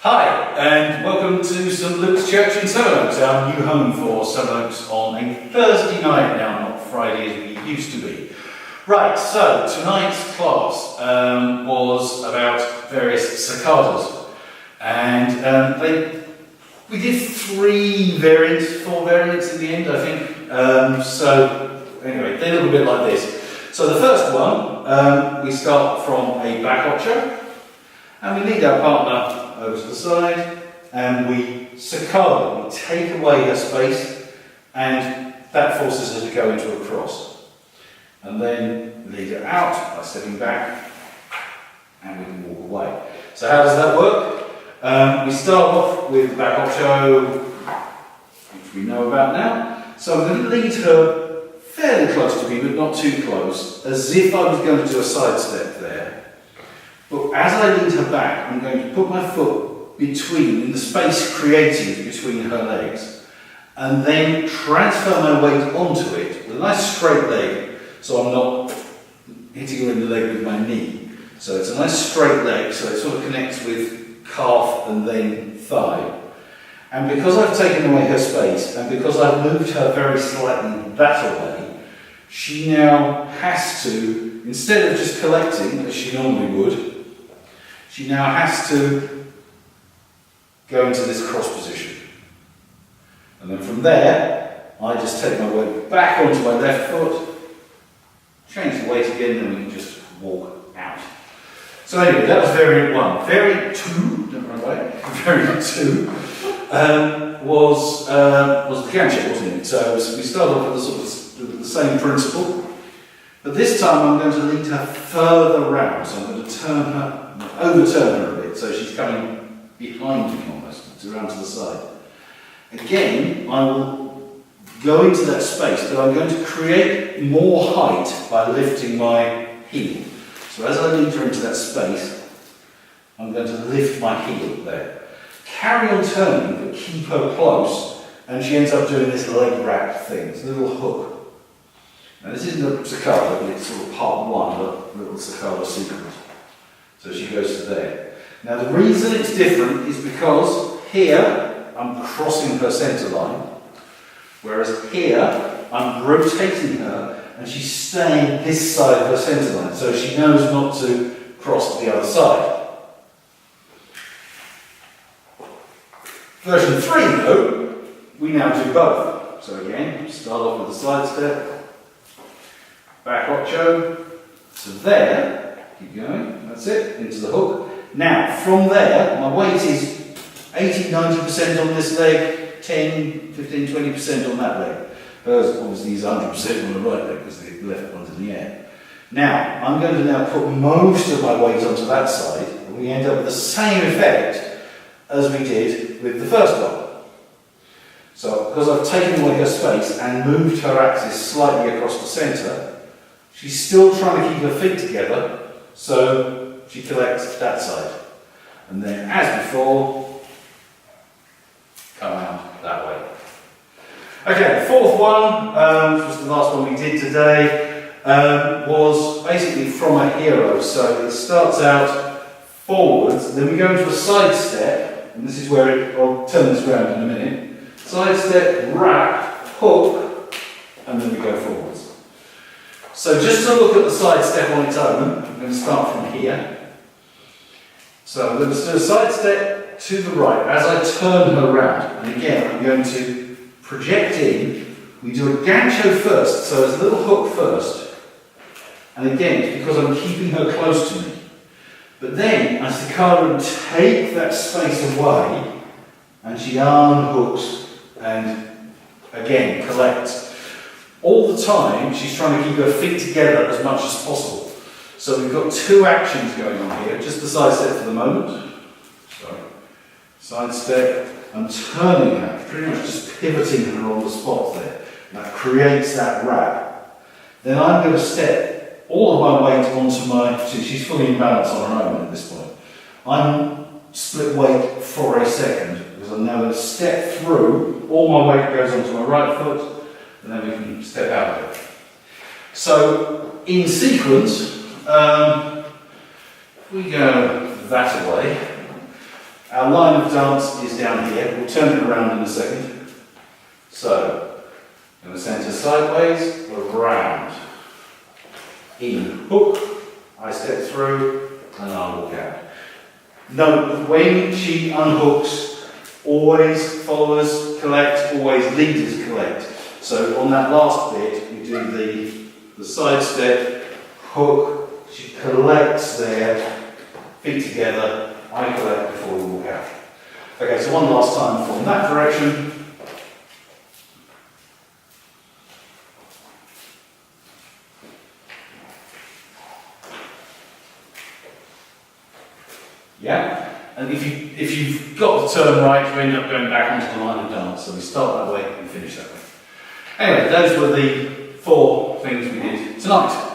Hi, and welcome to St Luke's Church in Sevenoaks, our new home for Sevenoaks on a Thursday night now, not Friday as we used to be. Right, so tonight's class was about various sacadas, and we did four variants in the end, I think. So anyway, they're a little bit like this. So the first one, we start from a back ocho, and we lead our partner over to the side, and we sacada, we take away her space, and that forces her to go into a cross. And then lead her out by stepping back, and we can walk away. So how does that work? We start off with back ocho, which we know about now. So I'm going to lead her fairly close to me, but not too close, as if I was going to do a side step there. But as I lead her back, I'm going to put my foot in the space created between her legs, and then transfer my weight onto it with a nice straight leg, so I'm not hitting her in the leg with my knee. So it's a nice straight leg, so it sort of connects with calf and then thigh. And because I've taken away her space, and because I've moved her very slightly that way, she now has to, instead of just collecting, as she normally would, she now has to go into this cross position. And then from there, I just take my weight back onto my left foot, change the weight again, and we can just walk out. So anyway, that was variant one. Variant two, don't run away, variant two was the gancho, wasn't it? So we started off with the same principle, but this time I'm going to lead her further round. So I'm going to overturn her a bit, so she's coming behind me almost, around to the side. Again, I will go into that space, but I'm going to create more height by lifting my heel. So as I lead her into that space, I'm going to lift my heel there. Carry on turning, but keep her close, and she ends up doing this leg wrap thing, it's a little hook. Now this isn't a sacada, but it's sort of part one of a little sacada sequence. So she goes to there. Now the reason it's different is because here I'm crossing her centre line, whereas here I'm rotating her and she's staying this side of her centre line, so she knows not to cross to the other side. Version 3 though, we now do both. So again, start off with a side step, back ocho, to there, keep going, that's it, into the hook. Now, from there, my weight is 80-90% on this leg, 10, 15, 20% on that leg. Hers obviously is 100% on the right leg because the left one's in the air. Now, I'm going to now put most of my weight onto that side, and we end up with the same effect as we did with the first one. So, because I've taken away her space and moved her axis slightly across the centre, she's still trying to keep her feet together, so she collects that side. And then, as before, come out that way. Okay, the fourth one, which was the last one we did today, was basically from a hero. So it starts out forwards, then we go into a side step, and this is where I'll turn this around in a minute. Side step, wrap, hook, and then we go forwards. So just to look at the side step on its own, I'm going to start from here. So I'm going to do a side step to the right as I turn her around. And again, I'm going to project in. We do a gancho first, so it's a little hook first. And again, it's because I'm keeping her close to me. But then I sacada and take that space away, and she unhooks and again collects. All the time, she's trying to keep her feet together as much as possible. So we've got two actions going on here. Just the side step for the moment. Sorry. Side step. I'm turning her, pretty much just pivoting her on the spot there. That creates that wrap. Then I'm going to step all of my weight onto my... She's fully in balance on her own at this point. I'm split weight for a second because I'm now going to step through. All my weight goes onto my right foot, and then we can step out of it. So, in sequence, we go that away. Our line of dance is down here. We'll turn it around in a second. So, in the centre sideways, around. In, hook, I step through, and I walk out. Note that when she unhooks, always followers collect, always leaders collect. So on that last bit, we do the side step, hook, she collects there, feet together, I collect before we walk out. Okay, so one last time from that direction. Yeah? And if you've got the turn right, you end up going back onto the line of dance. So we start that way and finish that way. Anyway, those were the 4 things we did tonight.